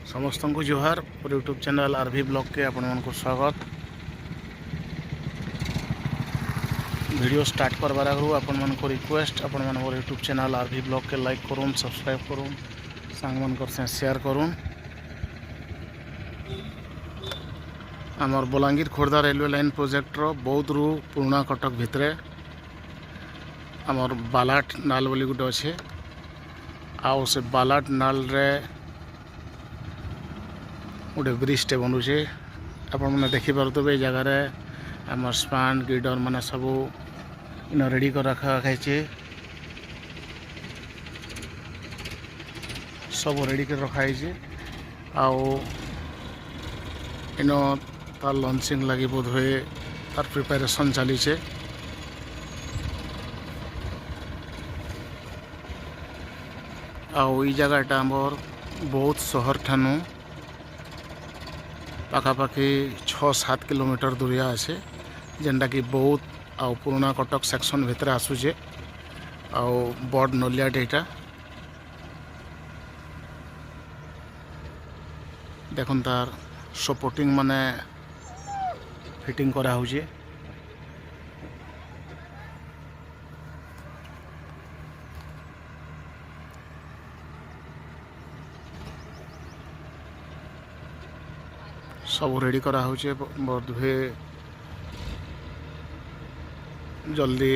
समस्त को जोहार और यूट्यूब चैनल आरवी ब्लॉग के आपण मन को स्वागत। वीडियो स्टार्ट करवार आगु आपण मन को रिक्वेस्ट आपण मन मोर यूट्यूब चैनल आरवी ब्लॉग के लाइक करूँ, सब्सक्राइब करूँ, सांग मन कर शेयर करूँ। आमर Balangir Khordha railway line project रो बौद्ध रु पुराना कटक भितरे आमर बालाट नाल बोली गोटे अच्छे आउ से बालाट नाल रे गोटे ब्रिजटे बनुचे आपण मैंने देखिपे जगार आम स्पान गिडर मैंने सब इन रेडी कर रखा खाई सब रेडी कर रखाई इन तार लॉन्चिंग लगी बोध हुए तार प्रिपेरेसन चलीचे। आई जगहटा आमर बहुत शहर ठानु पाखापाखि 6-7 किलोमीटर दूरिया अच्छे जेनटा कि बहुत आउ पुराना कटक सेक्शन भितर आसूचे आउ बड़ नलियाटे यहाँ देखुन तार सपोर्टिंग माने फिटिंग करा होचे। सब रेडी करा होचे बोध हुए जल्दी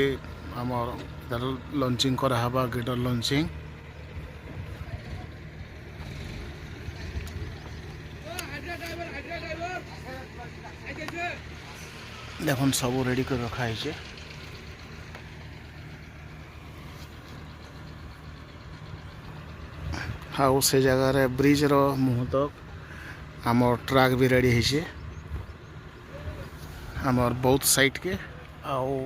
आमर लॉन्चिंग करा हबा गिडर लॉन्चिंग। देखुन सब रेडी कर रखा है। हाँ से जगार ब्रिज रो मुह तक आमर ट्रक भी रेडी है आमर बहुत साइड के आउ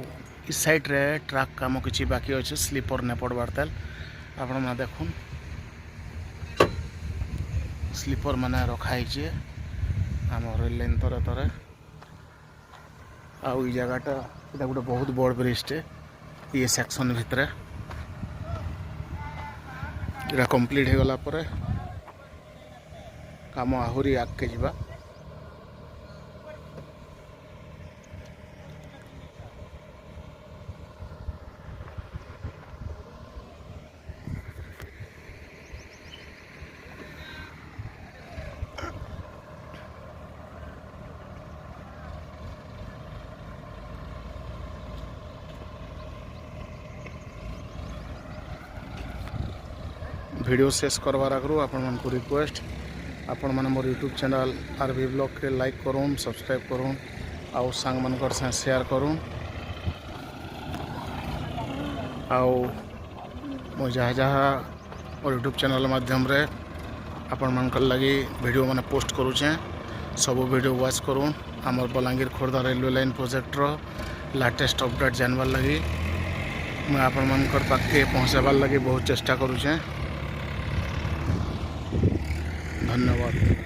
इस साइड रे ट्रक काम किसी बाकी अच्छे स्लीपर ने पड़बार तेल आपण मैंने देखुन स्लीपर मैंने रखाई आम रेल लाइन तरे तरे आउ जगहटा ये गोटे बहुत बड़ ब्रिजटे ये सेक्शन भितर ये कंप्लीट हो गला परे काम आहरी आगे जावा। वीडियो शेष करवार आगु आपण मन को रिक्वेस्ट आपण मैंने मोर यूट्यूब चैनल आरवी ब्लॉग के लाइक करूँ, सब्सक्राइब करूँ आउ सांग मन कर शेयर करूँ आउ मो जहाँ जहाँ मोर यूट्यूब चैनल माध्यम रे आपण मन लगी वीडियो मैंने पोस्ट करुचे सब वीडियो वॉच करूँ। आमर Balangir Khordha railway line project रो लेटेस्ट अपडेट जानवार लगी मैं आपण मन पाखे पहुँचाबार लगी बहुत चेष्टा करुचे। धन्यवाद।